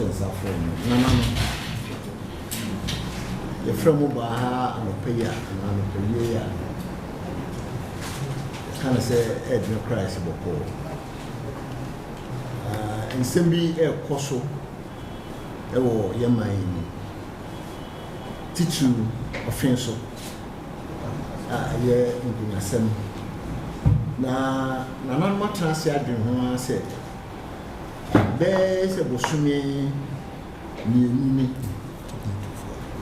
Sarpong Nananom. The from Baha and Opea and Opea. Kind of say Edna Christ about Paul. And Simbi a Cosso, or Yamain teach you Offinso. Yeah, in a sem. Na Nananom transia dream said, there's a Bosumi near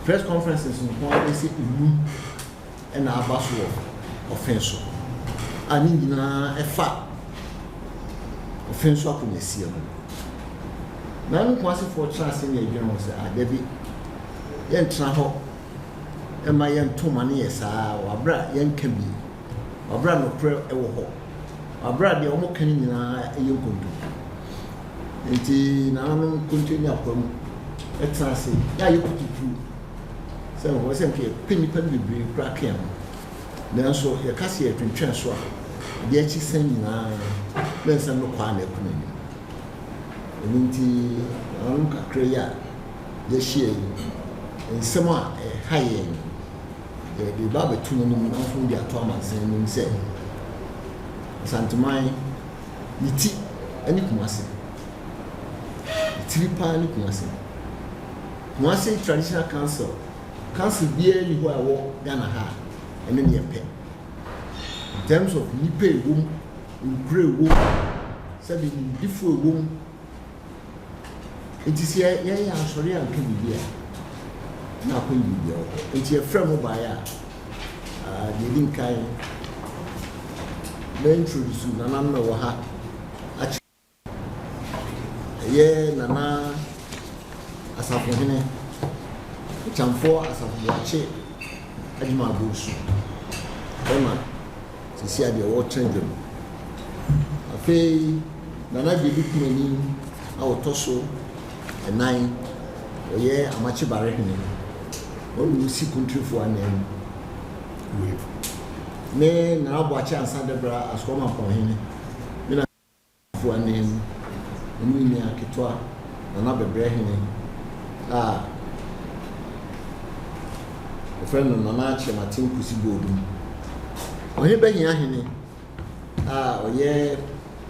press conferences in Quality and Abaswo Offinso. I need a fat Offinso up in the seal. Now, once for chance in the general say, I Debbie, yen travel, and my young 2 money as our brat yen can be, or brand no prayer ever hope. Our brad the almost can in a young country. Indeed, now continue upon a chance. Yeah, you put it through. So, was a penny be cracking. Then so your cassia can transfer. The H sending then some no quality economy. And I look at Craya, the share, and some high end. The barber two from their Thomas and said, Santa Mai, the tea, and it must say. The pan, it must say. Must say traditional council. Council beer you are walk down a ha, and then you pay. In terms of you pay room, you pray room, serving different room. It is here, yeah, sorry, I can be here. Now, can be here. It's your friend who buy the link kind. Then introduce Nananom or ha. Yeah, Nana, as a for Chamfor as a watch it, Adima Bush. Emma, to see the old children. A fay, Nana be looking our torso, a 9, or yeah, a match barricade. When we see country for a name. Nay, now watch and Sandabra as one upon him. For a name, and we near Kitoa, another brehine. Ah. A friend of Nanachi, Martin Pussy Bodum. When you beg Yahini, oh, yeah,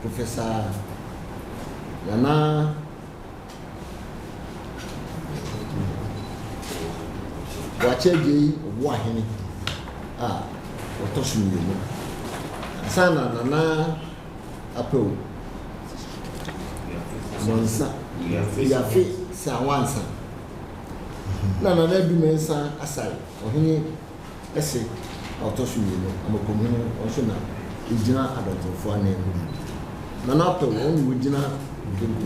Professor Nana watch a gay of Wahini. Or tossing you. Sana Nana Apple. Monsa, your feet, Sawansa. Nana, there be mensa aside, or he essay, or tossing you. I'm a communal also now. Is dinner adult for a name. Nana, only with dinner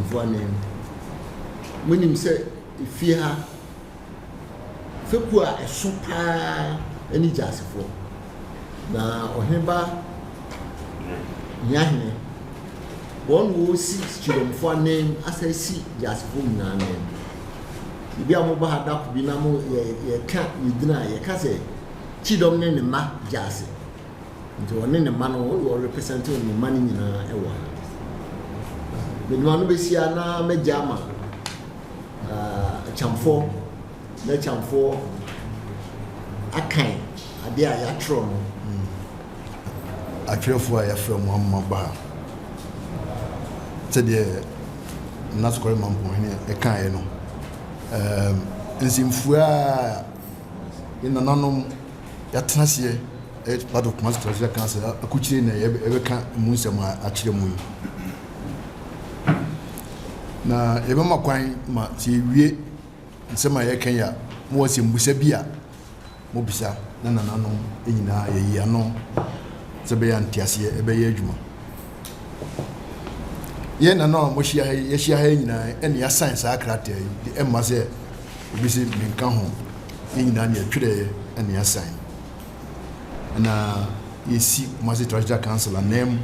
for a name. When him say, if you have Fekua a super any jazz for now, or him by Yahine. One will see children for a name as I see just for my name. If you are mobile, that be no more, you can't, you deny, you can't say, Chidom name the ma jazz. Into one in the man who are representing the money in a while. The man we see now, Majama, a chamfor, the chamfor, a kind, a dear yatron. I feel for a from one bar. Said the not calling my point, a kind. Nsimfua in Nananom yatnasie part of master cancer akuchire na ebeka munsema achire mu na ebema kwan ma se wie nsema ye kan ya mo se mbusa bia mo bisa na Nananom enyina ye yi ano se be ya ntiase ebe ye adwuma ye na no mo hia ye hia ha nyina ene ya science akrate di emma se obi se minka ho nyina na twere ene ya science na yesi mo se traditional council anem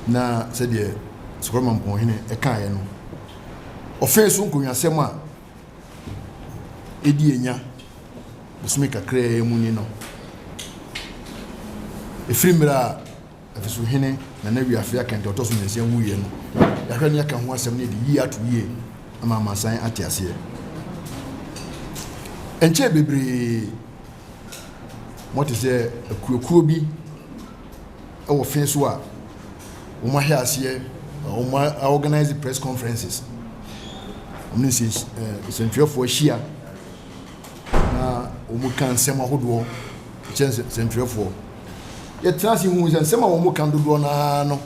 na se de sukoma mpon hene e kan ye no Offinso nkunwasem a edi enya busumi kakra mu ni no efrimra Offinso hene na na wi afia kan de otoso nsia wuye no ya hwa ni aka ho asem ne de yi ato yi ama masan ate ase enche bebre mo te se akuokuo bi e wo fin so a wo ma hia ase wo ma organize press conferences omni se sentwefo hia na wo mu kan sem ahodo chance sentwefo ye transi hu sem a wo mu kan dodo na no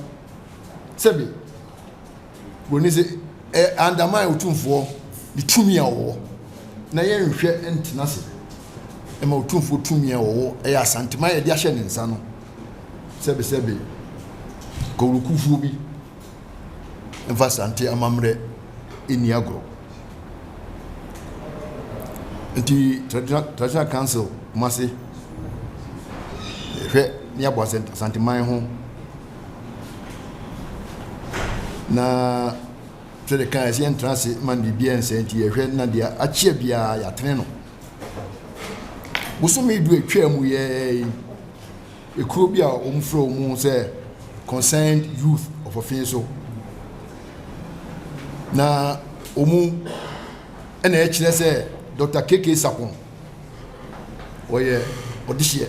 sebi boni se andamai otumfo di tumi a wo na ye nhwe entina se e ma otumfo tumi a wo e ya santima ye di ahye ne nsa no sebi ko rukufu bi enfa sante amamre eni agro nti traditional council mase hwe ni abo santima ho na tede kan ese entrance man bibia ensenti ehwe na dia achie bia ya tene no busumi du etwa mu ye ekuro bia omfro mu se concerned youth of Offinso na omu ena echire se Dr. KK Sarpong oye odihie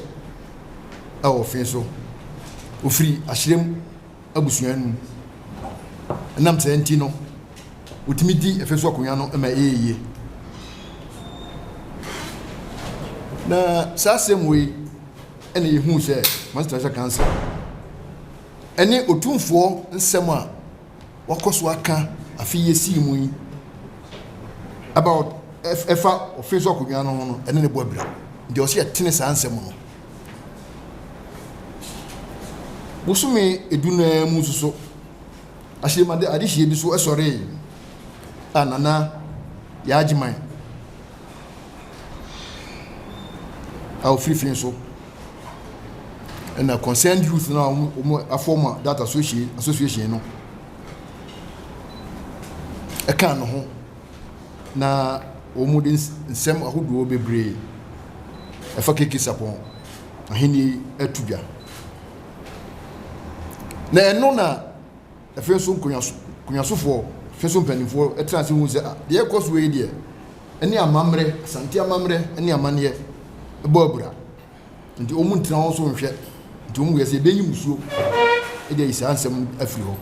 a Offinso ofri ahyirem abusuanu nam senti no utimidi efeso akonya no ema eye na sasem we ene yehu se master cancer ene otumfo nsem a wakoso aka afi yesi mu yi about efa Offinso akonya no ene ne boabira de o se etene sa nsem no busumi eduna mu suso ashimade adihie bi so esore anana ya ajiman au free so and a concerned youth now a former that association no e kan no ho na omu nsem ahodo bebre e fa keke Sarpong ahini atubia na eno na Offinso kunyasofo Offinso mpanimfo etrance hu se de ekoso we de ene amamre santi amamre ene amane ebobura nti omu ntina ho so nhwe nti omu yese benyi musuo e de isa ansem afiri ho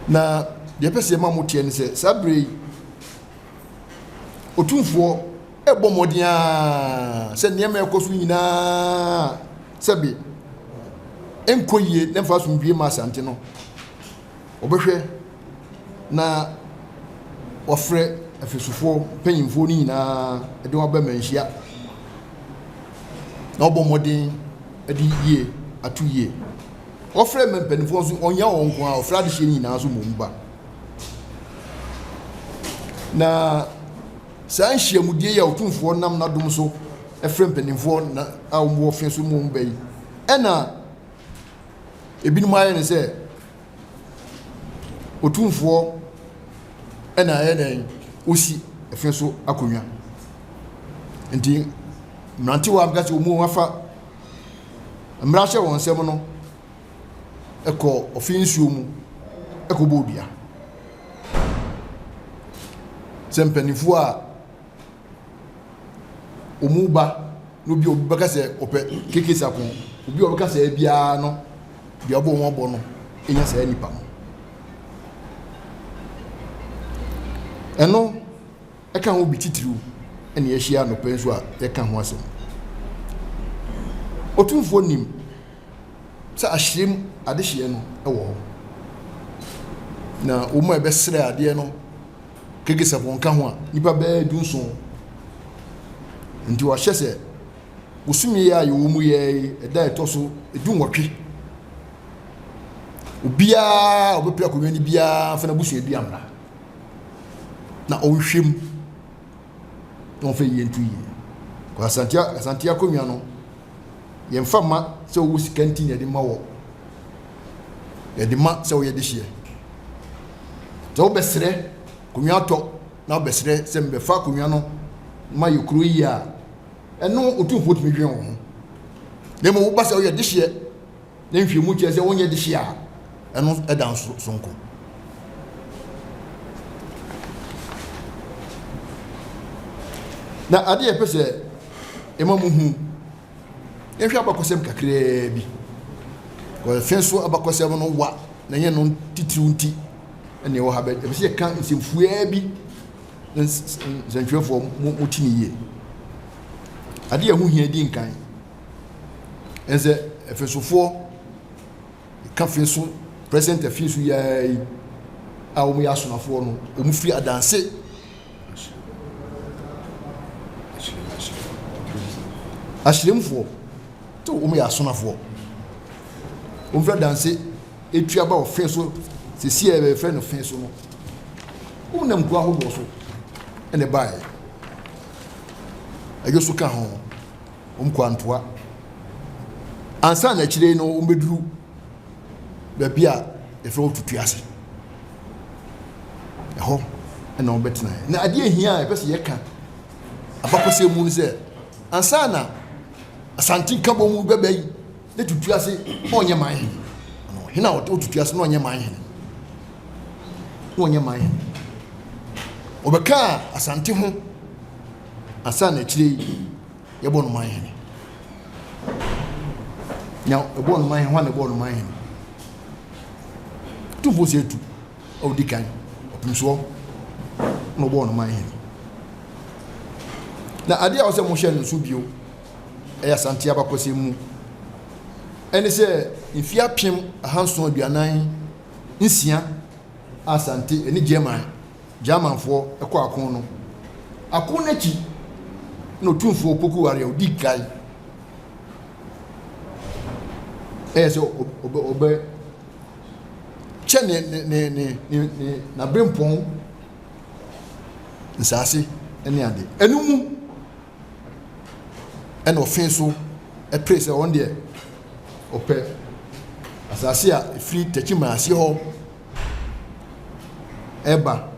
na de pese ma motie ne se sabre otumfo ebomodia se niam ekoso nyina sabe enkoyie na fa so mbie ma sante no obehwe na ofre afisufo panyimfo ni nyina ede waba manhia na obomodin ede yie atu yie ofre mempanimfo so onya wonko a ofra de hye ni nyina so momba na san hyiamudie ya otumfo nam na dom so efre mpanimfo na a wo Offinso momba yi ena ebinum aye ne se otumfo ena ene osi Offinso akonya nti mranti wa abgati omu wafa mrahye won sem no eko Offinso mu eko bodua sempanifo a omu ba no bi obaka se ope KK Sarpong obi obaka se bia no bi obo won bo no enya se nipa mo eno eka ho bititiru ene yehia no penso a yeka ho asem otumfo nim sa ahyem adehye no ewo ho na omo ebesere ade no KK Sarpong ka ho a nipa ba dunso nti wa hyese usumi ya yo mu ye eda etoso edunwotwe obia obepia konwani bia fa na busu edu amra na onhwem don fe yentu yi ko asantia konwa no ye mfa ma se wo sikanti ne de ma wo ye de ma se wo ye de hye to obesere konwa to na obesere se mbefa konwa no ma yokuru yi a eno otumfo tumi dwen wo ho dem wo ba se wo ye de hye na nhwemu tie se wo ye de hye a ɛno ɛda sonko na ade yɛ pɛ sɛ ɛma mu hu yɛhwɛ abakɔsɛm kakraa bi kɔfɛn so abakɔsɛm no wa na yɛ no titiriw nti ɛna ɛwɔ ha bɛ sɛ yɛka nsɛmfuaa bi nsɛntwerɛfoɔ mo ti ne yie ade yɛ ho hia di nkan ɛsɛ ɛfɛsofoɔ ka fɛ so president afi so yɛ yi a wɔn yɛ asonafoɔ no wɔn firi adanse ahyiremfoɔ to wɔn yɛ asonafoɔ wɔn firi adanse etua ba ɔfɛ so sisi a yɛfɛ no fɛ so no wɔn nam kura ahodoɔ so ɛna ɛbaa yɛ ɛyɛ so ka ho wɔn kɔ antoa ansa na akyire no wɔn bɛduru baabi a yɛfrɛ wɔ tutu ase ɛhɔ ɛna wɔn bɛtena yɛ na adeɛ ehia a yɛpɛ sɛ yɛka abakɔsɛ mu no sɛ ansa na asante ka bɔ mu bɛbɛ yi ne tutu ase ɔnyɛ man hene hene a ɔte tutu ase na ɔnyɛ man hene na ɔnyɛ man hene ɔbɛka asante ho ansa na akyire yi yɛbɔ no man hene nya ɛbɔ no man hene hɔ na ɛbɔ no man hene tumfo sɛ tu ɔdi kan Opemsuo na ɔbɔ no man hene na adeɛ a wɔsɛ mo hyɛ no nso bio ɛyɛ asante abakɔsɛ mu ɛne sɛ mfie apem 746 asante ɛne Germanfoɔ ɛkɔ ako no ako n'akyi na otumfoɔ poku ware odi kan ɛyɛ sɛ ɔbɛ kyɛ ne na brempɔn nsase ɛne ade ɛno mu ɛna Offinso ɛpere sɛ wɔn deɛ ɔpɛ asase a ɛfiri Takyima ase hɔ ɛba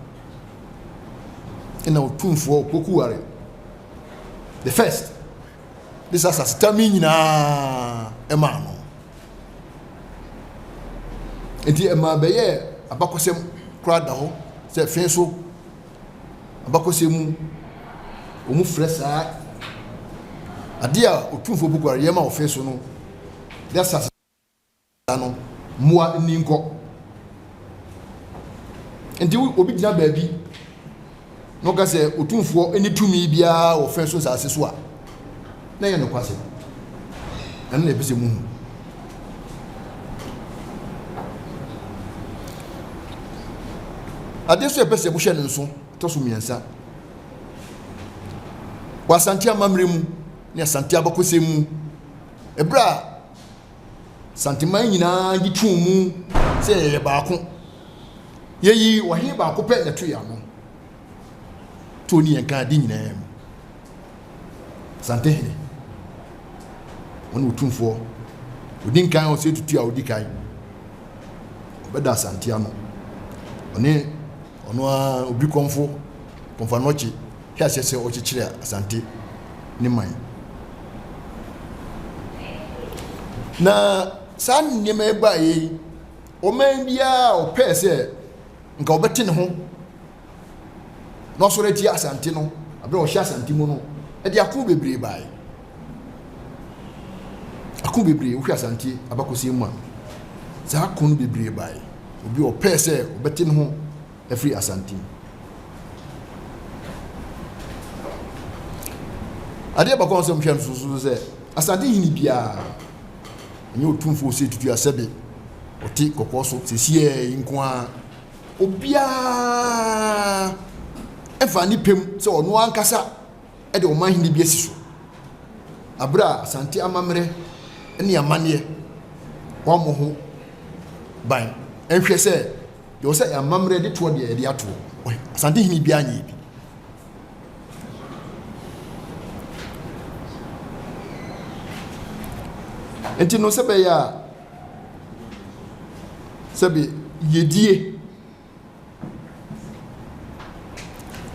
ɛna otumfoɔ poku ware the first this asase tami nyinaa ɛma no nti ɛma bɛyɛ abakɔsɛm kora da hɔ sɛ Offinso abakɔsɛm mu ɔmu frɛ saa adeɛ a otumfoɔ poku ware yɛma Offinso no de asase no mmoa ni nkɔ nti obi gyina baabi na ɔka sɛ otumfoɔ ani tumi biara wɔ Offinso asase so a na yɛ nokwasɛ ɛno na ɛpɛ sɛ mu hu adeɛ so yɛpɛ sɛ mohyɛ no nso tɔ so mmiɛnsa wɔ asante amammerɛ mu ne asante abakɔsɛm mu ɛberɛ a santeman nyinaa gye tuu mu sɛ yɛyɛ baako yɛyi wɔhe baako pɛ na to yɛ ano to ni yɛn ka ade nyinaa mu sante hene wɔne otumfoɔ odi nkan a ɔsɛ tutu a odi kan ɔbɛda asante ano ɔne ɔno a obi kɔmfo kɔmfanɔkye hɛ ahyɛ sɛ ɔkyekyere asante ne man na saa nneɛma ɛba yi ɔman biara ɔpɛɛ sɛ nka ɔbɛte ne ho na ɔsɔre ati asante no abere ɔhyɛ asante mu no ɛde ako bebree bae ako bebree wohwɛ asante abakɔsɛm mu a saa ako no bebree bae obi ɔpɛɛ sɛ ɔbɛte ne ho afiri asante adeɛ bakɔ nsɛm hwɛ no so sɛ asante hini biara ɛnyɛ otumfoɔ sɛ tutu asɛbe ɔte kɔkɔɔ so sɛsiɛ nko a obiara ɛfa ne pem sɛ ɔno ankasa ɛde ɔman hene bi asi so abere a asante amammerɛ ne amanneɛ wɔmmɔ ho ban ɛnhwɛ sɛ deɛ wɔ sɛ amammerɛ de toɔ deɛ yɛde atoɔ asante hene biara nyɛ bi nti no sɛ bɛyɛ a sɛbi yɛdie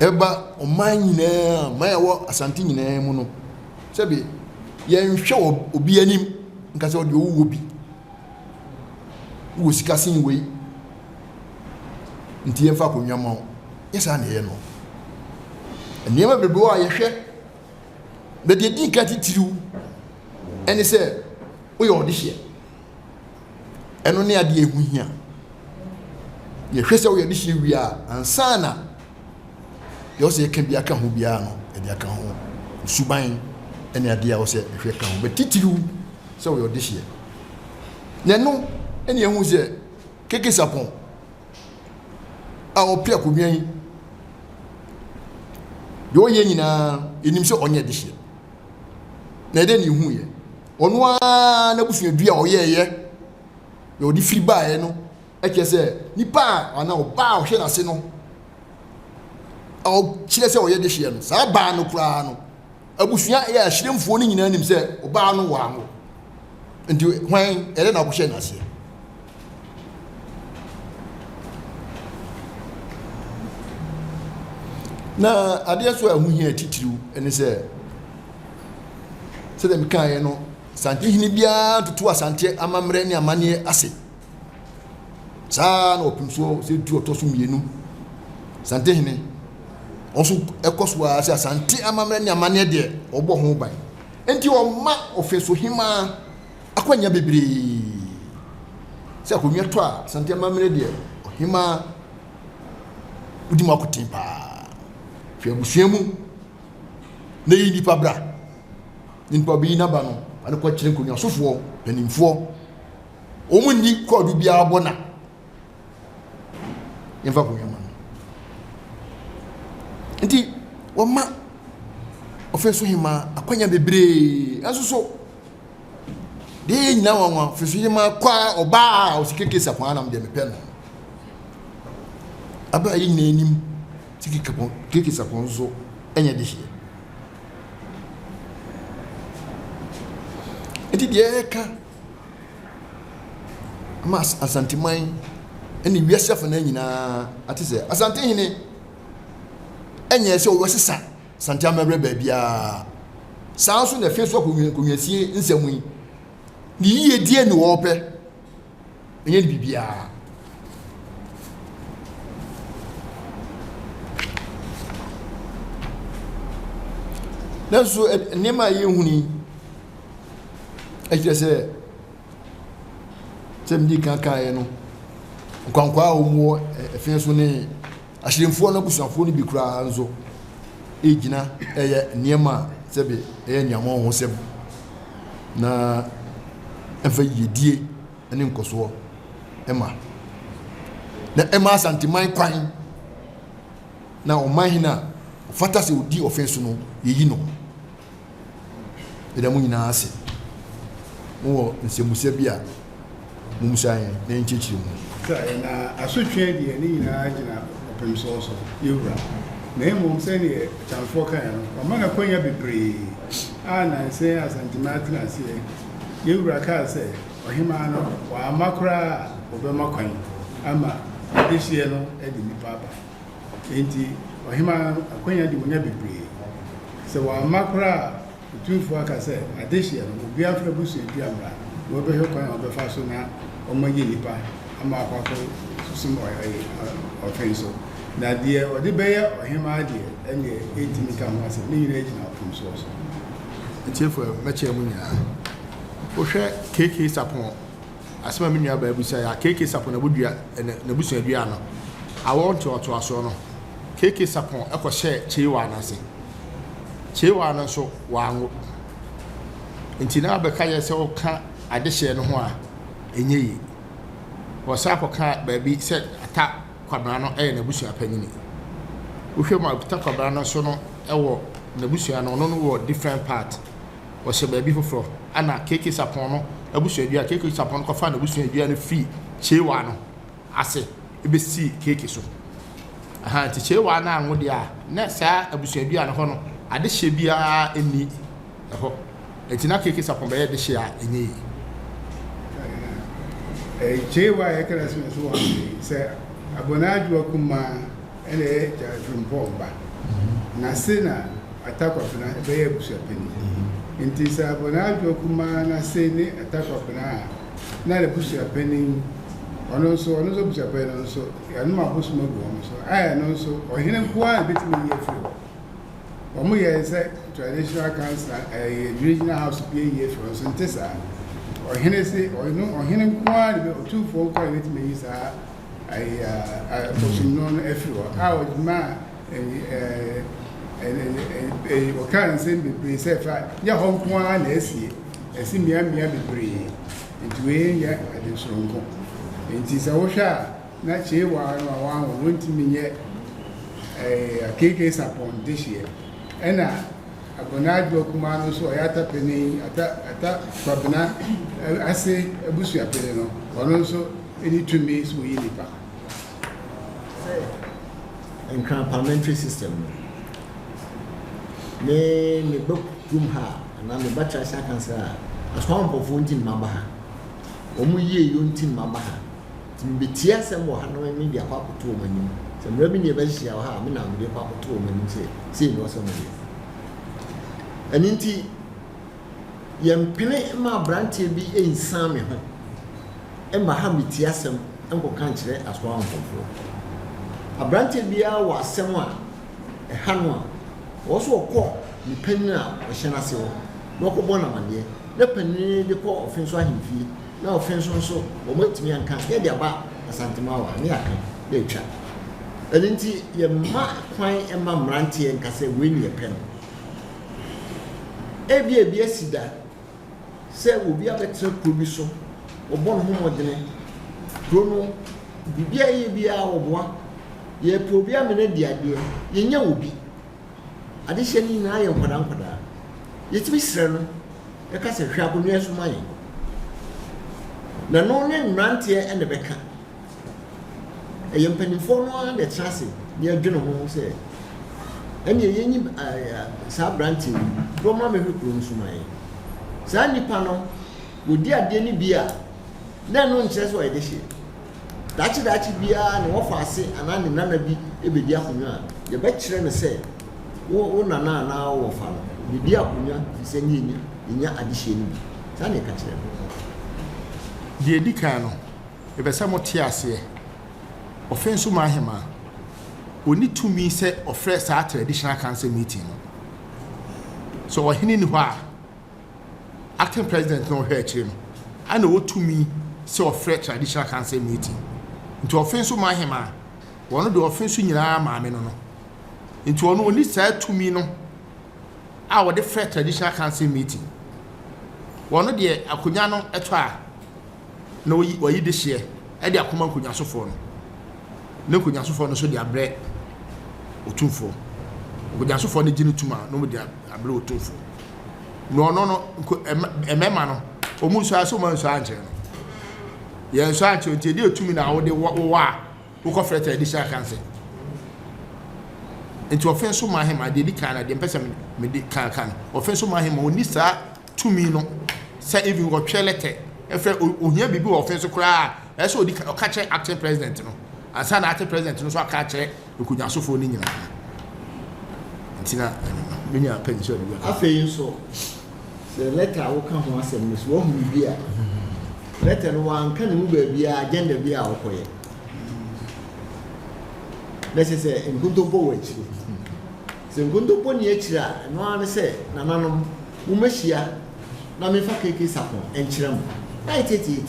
ɛba ɔman nyinaa ma yɛwɔ asante nyinaa mu no sɛbi yɛnhwɛ wɔ obi anim nka sɛ ɔde ɔwuwɔ bi wo sika sin we nti yɛmfa ko nwama wo yɛsa na yɛ no nneɛma bebree a yɛhwɛ but the din ka titiriw ɛne sɛ woyɛ ɔde hyɛ ɛno ne ade ehu hia yɛhwɛ sɛ woyɛ de hyɛ wi a ansa na yɛ sɛ yɛka bi aka ho biara no ɛde aka ho suban ɛne ade a wo sɛ ɛhwɛ ka ho but titiriw sɛ woyɛ ɔde hyɛ na no ɛne ehu sɛ keke Sarpong a ɔpɛ akonnwa yi deɛ ɔyɛ nyinaa ɛnim sɛ ɔnyɛ de hyɛ na ɛdɛ ne hu yɛ ɔno a na busuadua a ɔyɛɛyɛ yɛ ɔde firi baeɛ no ɛkyɛ sɛ nipa a ana ɔbaa ɔhwɛ n'ase no a ɔkyerɛ sɛ ɔyɛ de hyɛ no saa baa no koraa no abusua ɛyɛ ahyerɛmfoɔ no nyinaa nim sɛ ɔbaa no wɔ ano nti hwan ɛdɛ na ɔhyɛ n'ase na adeɛ so a ɛho hia titiriw ɛne sɛ sɛdeɛ mekaeɛ no santehene biara toto asante amammerɛ ne amanneɛ ase saa na Opemsuo sɛ du ɔtɔ so mmienu santehene ɔso ɛkɔ so a sɛ asante amammerɛ ne amanneɛ deɛ ɔbɔ ho ban enti ɔma Offinso hemaa akwanya bebree sɛ akonnwa tɔ a asante amammerɛ deɛ ɔhemaa wodi mu akoten paa hwɛ abusua mu na yi nipa bra nipa bi na ba no ane kɔ kyerɛ nkonnwa sofoɔ panimfoɔ ɔmo ni kɔɔdo biara bɔ na yɛmfa akonnwa ma no nti wɔma Offinso hemaa akwanya bebree ɛnso so deɛ nyina wɔn Offinso hemaa kɔ a ɔbaa a ɔsi keke Sarpong anam deɛ mepɛ no aba yi nyina anim keke Sarpong nso ɛnyɛ de hyɛ nti deɛ ɛka ama asanteman ɛne wiase afa na nyinaa ate sɛ asantehene ɛnyɛ sɛ ɔwɔ sesa sante amɛbrɛ baabiaa saa nso na Offinso akonnwasie nsɛm yi ne yie die ne wɔpɛ ɛnyɛ ne bibiaa nanso nneɛma a yɛhuni ɛkyerɛ sɛ mdi kankaeɛ no nkwankwaa a wɔmuwɔ Offinso ne ahyerɛmfoɔ no abusuafoɔ no bi koraa nso ɛgyina ɛyɛ nneɛma a sɛbe ɛyɛ nneɛma ho sɛm na ɛmfa yiedie ne nkɔsoɔ ɛma na ɛma asanteman kwan na ɔman hene a ɔfata sɛ ɔdi Offinso no yɛyi no ɛda mu nyinaa ase wɔ nsɛmusa bi a mumusa yɛn na nkyɛkyerɛ mu na asotwe deɛ ne nyinaa gyina Opemsuo so yɛwura na mmom sɛneɛ kyamfoɔ kaeɛ no ɔma no akwanya bebree a nansɛ asantema atena aseɛ yɛwura kaa sɛ ɔhemaa no wɔama koraa a wɔbɛma kwan ama adehyeɛ no de nnipa aba enti ɔhemaa no akwanya de wonya bebree sɛ wɔama koraa a ɔtumfoɔ aka sɛ adehyeɛ no obiara fra busuadua mmra wɔbɛhwɛ kwan a wɔbɛfa so na ɔmagye nnipa ama akwakɔ som Offinso na deɛ ɔde bɛyɛ ɔhemaa deɛ ɛne ɛntimi ka ho asɛ ne nyinaa gyina Opemsuo so ntiefo mɛkyɛ mu nyinaa wohwɛ keke Sarpong asɛm a me nua baa busa ya keke Sarpong na busuadua no awɔ ntoatoasoɔ no keke Sarpong ɛkɔhyɛ kyeewa no ase kyeewa no nso wɔanwo nti na abɛka yɛ sɛ woka adehyɛ no ho a ɛnyɛ yi wɔsa akɔka baabi sɛ ata kwabena no ɛyɛ n'abusua panyini wohwɛ mu ata kwabena no so no ɛwɔ n'abusua no ɔno no wɔ different part wɔhyɛ baabi foforɔ ana keke Sarpong no abusuadua keke Sarpong no kɔfa n'abusuadua no firi kyeewa no ase ɛbɛsi keke so nti kyeewa no anwo deɛ a na saa abusuadua no hɔ no adehyɛ biara ɛnni ɛhɔ nti na keke Sarpong bɛyɛ adehyɛ a ɛnyɛ yi kyeewa a yɛkra sɛ so wɔ sɛ abɔnaadwoa kumaa ɛna ɛyɛ gyafirimpɔ ba na se na atakwapena ɛbɛyɛ abusuapani nti sɛ abɔnaadwoa kumaa na se ne atakwapena a na abusuapani ɔno nso busuapɛ no nso ɛno ma bosom agu wɔn so ayɛ no nso ɔhene nko a ebetumi yie firi hɔ wɔn yɛ sɛ traditional council regional house bi yie firi hɔ so nte saa ɔhene se ɔhene nko a de otumfoɔ nko a ebetumi yi saa bosom no afiri hɔ a ɔde ma ɔka nsɛm bebree sɛ fa yɛ hɔ nko a na esi mmea bebree nti wei yɛ ade soronko nti sɛ wohwɛ a na kyee waa no a wɔn wɔntumi nyɛ KK Sarpong de hyeɛ ɛna abonadwo kuma no so ɔyɛ atapani ata kwabena ase abusuapani no ɔno nso ɛni tumi so yi nipa nkran parliamentary system no me book room ha na me batra sha council a asɔn mpɔfo ntin maba ha ɔmo yie yo ntin maba ha timbetia sɛm wɔ ha no me dia kwa koto ɔmo anim sɛ mmerɛ bi ne ɛbɛhyia wɔ ha me na me de kwa koto ɔmo anim sɛ no sɛ mo de ɛni nti yɛmpene ma aberanteɛ bi ɛnsan me ho ɛma ha metia sɛm ɛnkɔka nkyerɛ asɔn mpɔfo aberanteɛ biara wɔ asɛm a ɛha no a wɔso ɔkɔ nipanin a ɔhyɛ n'ase hɔ na ɔkɔbɔ n'amadeɛ na panin de kɔ Offinso ahemfie na Offinso nso wɔn atumi anka yɛ de aba asantemawa ne aka na atwa ɛno nti yɛma kwan ɛma mmeranteɛ nkasa wei ne yɛpɛ no ebi asi da sɛ obi abɛtena kuro bi so ɔbɔ ne ho mmɔdene kuro no biribiara yɛ biara wɔboa yɛpɛ obi amena di adeɛ yɛnya obi adehyɛ ni nyinaa yɛ nkwadaa yɛtumi srɛ no yɛka sɛ hwɛ akonnwa so ma yɛn na no ne mmeranteɛ ɛna bɛka ɛyɛ mpanimfoɔ no ara de tena ase ne adwene ho sɛ ɛne yɛnyi saa aberanteɛ yi dɔma mɛhwɛ kuro no so ma yɛn saa nipa no wɔdi adeɛ no bi a na ɛno nkyerɛ sɛ ɔyɛ de hyɛ daakye biara ne wɔfa ase anaa ne nana bi ɛbɛdi akonnwa a yɛbɛkyerɛ no sɛ wo nana anaa wɔfa no bɛdi akonnwa sɛ nyɛnya adehyɛ no bi saa ne ɛka kyerɛ no deɛ di kan no ɛbɛsɛ mo te aseɛ Offinso mahema oni tumi sɛ ɔfrɛ saa traditional council meeting no so ɔhene ni hɔ a acting president no ɔhwɛ akyire no ana ɔtumi sɛ ɔfrɛ traditional council meeting nti Offinso mahema wɔn de Offinso nyinaa maame no nti ɔno oni saa tumi no a wɔde frɛ traditional council meeting wɔn deɛ akonnwa no ɛtɔ a na wɔyi de hyeɛ ɛde akoma nkonnwa sofoɔ no ne nkonnwa sofoɔ no so de abrɛ otumfoɔ nkonnwa sofoɔ no gyina tuma na wɔde abrɛ otumfoɔ na ɔno no ɛmɛma no ɔmo nso aso ɔmo nso ankyerɛ no yɛn nso ankyerɛ nti ɛde otumi na wɔde wɔ a wɔkɔ frɛ traditional council nti Offinso mahema de di kan na de mpɛsɛ me de kan Offinso mahema oni saa tumi no sɛ even wɔtwɛ letter ɛfɛ ohia bibi wɔ Offinso koraa ɛsɛ odi ɔka kyerɛ acting president no ansa na acting president no so aka kyerɛ nkonyasofo ni nyina nti na menya pension bi afei nso the letter a wɔka ho asɛm no so wɔn bi a letter no wanka ne mu baabi a agenda bi a wɔkɔyɛ lɛsɛ sɛ nkontompo wɔ akyire sɛ nkontompo ni akyire a ɛno ara ne sɛ nananom wɔmɛhyia na mefa KK Sarpong ɛnkyerɛ mu na yɛtete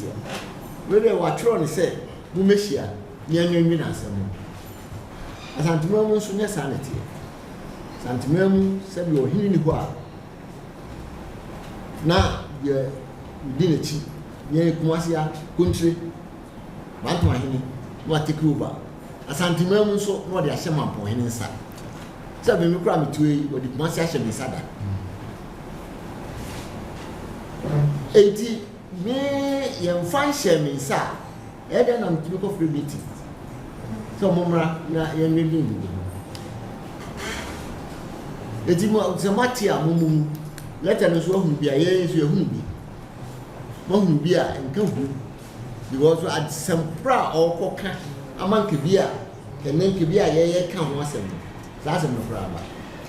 wɛrɛ wɔatwerɛ ne sɛ wɔmɛhyia ne anwanwi na asɛm no asantema mu nso nyɛ saa ne teɛ asantema mu sɛbi ɔhene ni hɔ a na yɛ di n'akyi yɛ kumase a kontire wanto ahene na take over asantema mu nso na ɔde ahyɛ mampɔhene nsa sɛ bɛmi kora metue yi ɔde kumase ahyɛ me nsa da enti me yɛmfa nhyɛ me nsa a ɛdɛ na metumi kɔfrɛ meeting sɛ ɔmommra na yɛnwe bi ndi enti sɛ moate a momu letter no so ahunu bi a yɛyɛ nso yɛhunu bi mahunu bi a nka hu because asɛmpra a ɔkɔka ama nka bi a kɛnɛ nka bi a yɛyɛ ka ho asɛm no saa asɛm no koraa ba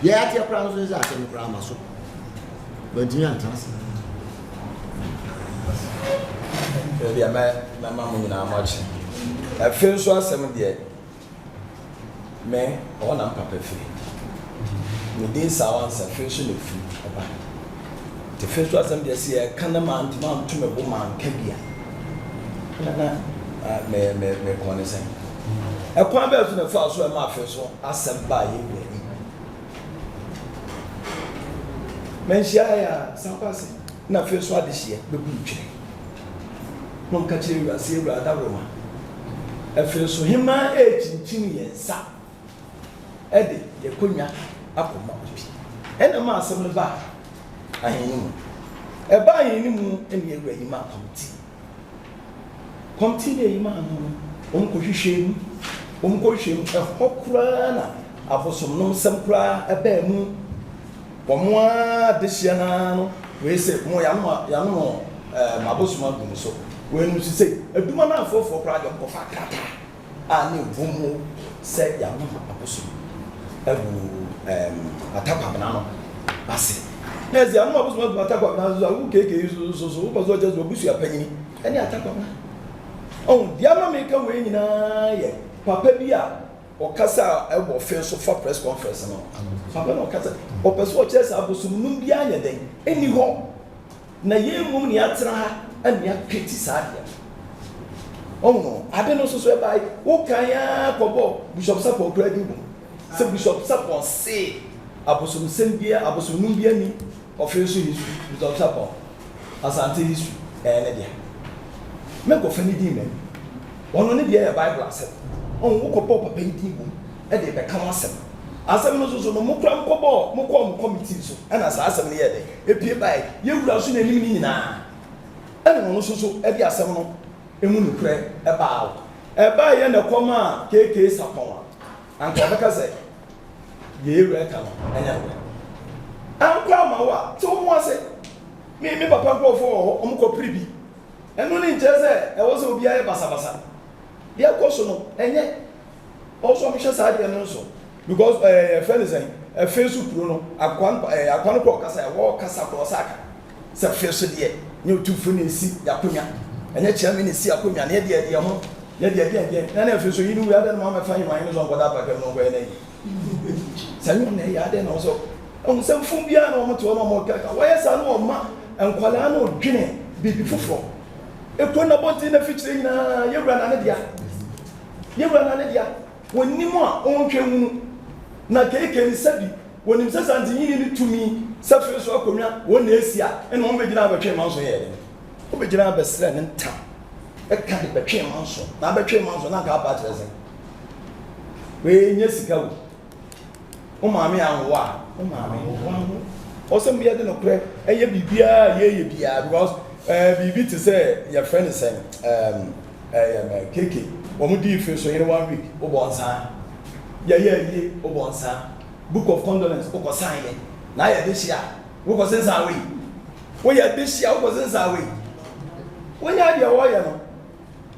yɛyɛ ateɛ koraa nso sɛ asɛm no koraa ma so bantumi antena se Mama, nyinaa mo akyi Offinso asem de me on am papa free me dey sawansa Offinso le free aba the Offinso asem de say kana man to me bo man ka bia na me kone say e kwa be so na fa so e ma Offinso asem ba ye we men shia ya sampase na Offinso adehie be bu ntwe no ka chiri wa se ewura da roma Offinso hima chinchin yensa ede ye konya akoma obi ena ma asem le ba ahenimu e ba ahenimu ene ewura yima komti ne yima no onkohwehwem e hokura na abosom no nsem kura eba mu Pomwa desiana no we say mo ya no mabosuma dum so we no say aduma na afofo kra de kofa kata ani bomu say ya no mabosuma ebu atakwa na no base nezi ya no mabosuma dum atakwa na zo u keke so u bazo jesu obusu apanyini ani atakwa na on dia ma me ka we nyina ye papa bi a okasa ebo Offinso for press conference no papa no okasa Opemsuo chese abosum num bia anya den eni ho na yemum ni atra ha ani apeti sadia no ade no so e bai wo kan ya kobo bishop Sarpong kra di bu se bishop Sarpong se abosum sem bia abosum num bia ni Offinso history bishop Sarpong asante history ne dia me go fani di men ono ne dia ya bible asem wo kopo papa di bu e de be kan asem asem no so no mukra mkobo mukọ committee so ana sa asem ne ye de epie bai ye wura so na nim ni nyina ana no so e di asem no emu no kure e ba ye na koma keke Sarpong anka obeka se ye wura ka no anya no anka ma wa to mo ase me papa ko fo omko pribi enu ni ncheze e wo se obi aye basa ye ko so no enye also me shasa ade no so because friend is saying Facebook pro no akwan ko kasa ya wo kasa ko saka se Offinso de nye otufu ne si yakonya enye chairman ne si yakonya ne de ho ne de na Offinso yi nu ya de no ma fa yi man no so ngoda pa ka no go ene sanyo ne ya de no so on sem fun bia na o moto no mo kaka wo yesa no o ma enkwala na odwene bibi foforo ekwo na bonti na fichire nyina yewura na ne dia wonimo a onhwe hu na keke ni sabi wonim sasanti yini ni tumi Offinso akonwa wona esia ene mo begina abetwe manso ye o begina abesre ne nta e ka de betwe manso na betwe manso na ka pa tirese we nye sika wo o maame anwa o maame o se mbiya de no kre eye bibia ye bia because bibi to say your friend is saying keke o mu di Offinso in 1 week o bonsa ye obonsa book of condolence o ko sign ye na ya deshia wo ko sensa we wo ya deshia wo ko sensa we wo nya de wo ya no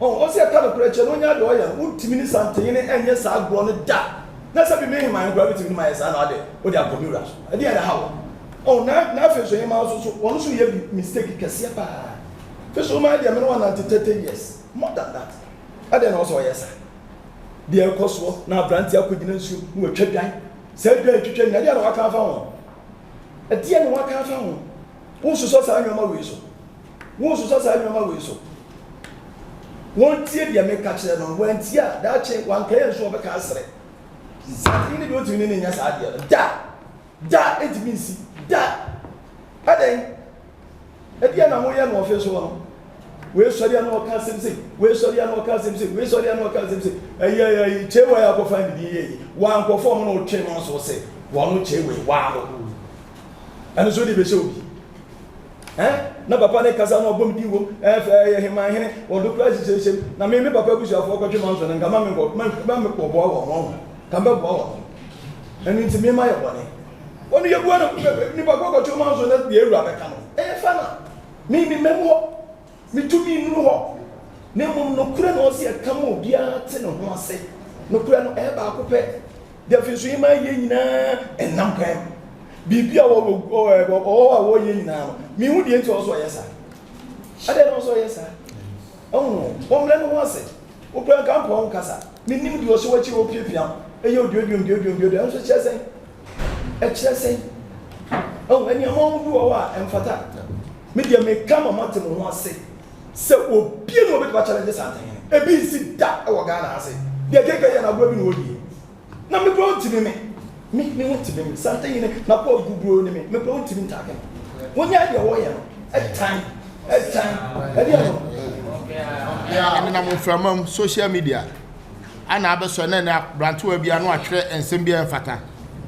o se ka no preacher no nya de wo ya wo timi ni sante ne enye sa agro no da na sabi me man gravity ni my sa na de wo de akomura so e de ya hawo o na Offinso ye ma so wo no so ye mistake kese pa Offinso ma de me no na 30 years more than that ade na so yes de ekoso na branti akogina nsu no atwa dwan sa dwan atwitwa nya de na waka fa ho ade na waka fa ho wo so sa anwoma we so won tie de me ka kire no wan tie a da che wan ka ye so obeka asre sa ni de otumi ni nya sa de da edimi nsi da aden ade na ho ye no Offinso no we sorry an o ka semse ayi chewa ya ko find di ye wa anko form no che no so se wa no chewe wa no an so di be show bi na papa ne kasa no bom di wo hema hene wo do class sesem na me papa busu afọ ko twe manso na ngama me ko bo wo kan be bo wo eni nti me ma ye bone onu ye bu na ni papa ko twe manso na ye ewura be ka no fa na me memo mi tumi nu ho ne mum no kura no se aka mo bia te no ho ase no kura no e ba akopɛ de Offinso yi ma ye nyina enam kan bibia wo ye nyina no mi hu de nti o so yesa ade no so yesa oh wo mle no ho ase Open camp on Casa. Meaning you also watch your piano. And you're doing I'm just saying. Oh, and your mom do and fata. Media may come a month and one say. So, oh, be no bit watching this something. A busy that our Ghana say. They're getting a broken woody. Now, me brought to me. Me want to be something in it. Now, poor good bro, me brought to be talking. When you're your way, at time. And I'm from social media. And I was on a brand to be an watcher and Symbia Fata.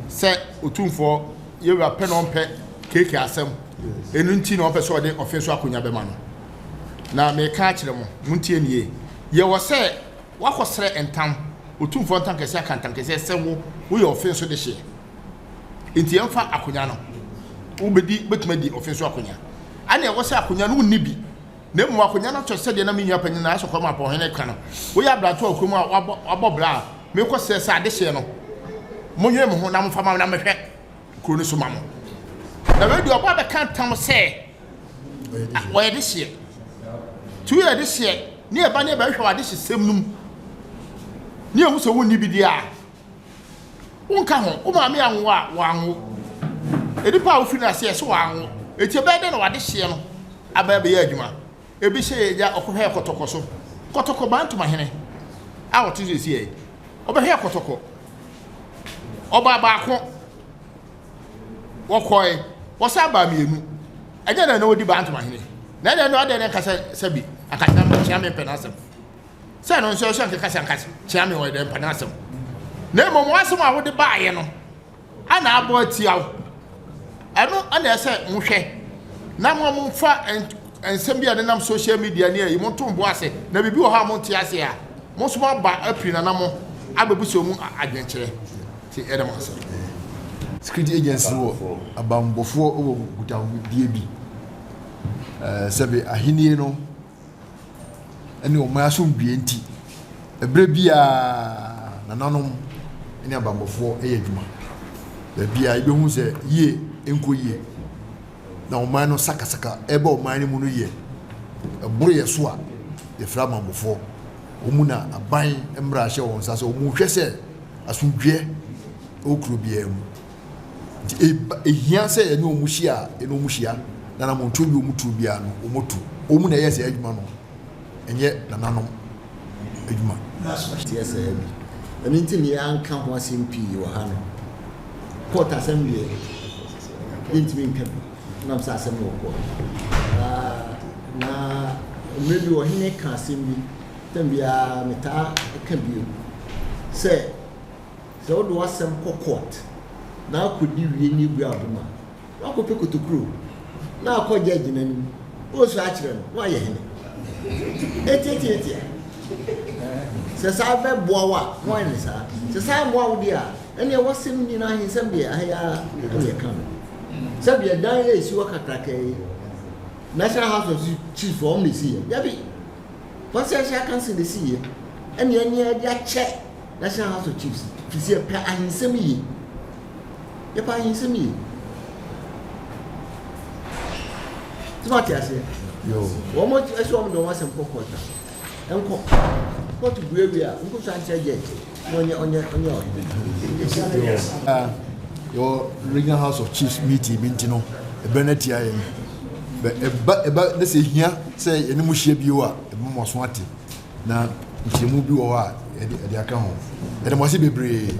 Set Utum for you are pen on pet cake asem. And Untino episode of Offinso Chieftaincy. Now, may catch them, Muntian ye. You was say, what was said and tam, Utum for Tankasa can Tankasa, we Offinso this year. In the Alpha Acunano, Ubedi, but made the Offinso Chieftaincy. And there was a Kunyanu Nibi. Name Wakunyana to say the name in opinion as come upon Henry Cano. We are brought to a Kuma Bob Bra, Milko says, I deseno. Moyam Honam from our number, Kunisumamo. The radio about can't tell say, where this year? 2 years this year, near Banny Bershua, this is Simnum. Near who's a wound Nibidia. Won't come home, Umami and Wang. It is powerful, yes, Wang. It's a better than what this year. A baby Edma. A bishay ya Okohe Kotokoso. Kotoko Bantu Mahene. Our teacher is here. Over here, Kotoko. Oba Bako. Wakoi. What's up by me? I don't know the Bantu Mahene. Neither know that Sabi. I can't remember Champion Penasum. Son on social Cassankas, Champion or the Penasum. Name on once more with the buy, you know. And I bought you. I don't understand, Mushe. Now, one fat and Sambia and social media near you want to boss it. Never be how Montiasia. Most more by a Pinanamo, Ababuso adventure. See Edamons. Security agency about before with DB. Sabe Ahiniano and your Masum BNT. A Brebia Nananom in a bamboo for Ejuma. The BI who say, ye, Inco ye. Now, mano saka ebo mani munu ye. A boy swa, the flama before. Umuna, a buying embrasha on Sasso Muchese, as we get Okrubiem. A yanse no mushia, no mushia, Nanamontu Mutubiano, Umutu, Umuna yes, Edmano, and yet Nananom Edma. Yes, and until the young camp was in P. Yohana. Court assembly didn't mean no assembly. Na maybe or he can't see me. Then we are meta can be. Say, so do was some court. Now could you really be a woman? I could pick to crew. Now call judging and what's actually why you? 88. Says I bet Boa, why is that? Says I'm wow, dear. And there was some in Zambia. I come. Zambia dying is work at National House of Chief for only see. Yabi. Once I can see the sea. And you're near their check. National House of Chiefs. To see a pair and semi. You're buying semi. What I say? Yo. One more I saw the one some cocoa. Uncle. What to be Uncle Sanchez yet. On your Regional House of Chiefs meeting, Mintino, a Benetia. But let's say here, say, and Mushia Bua, a Momoswati. Now, Mushi or at the account. And I must be brave.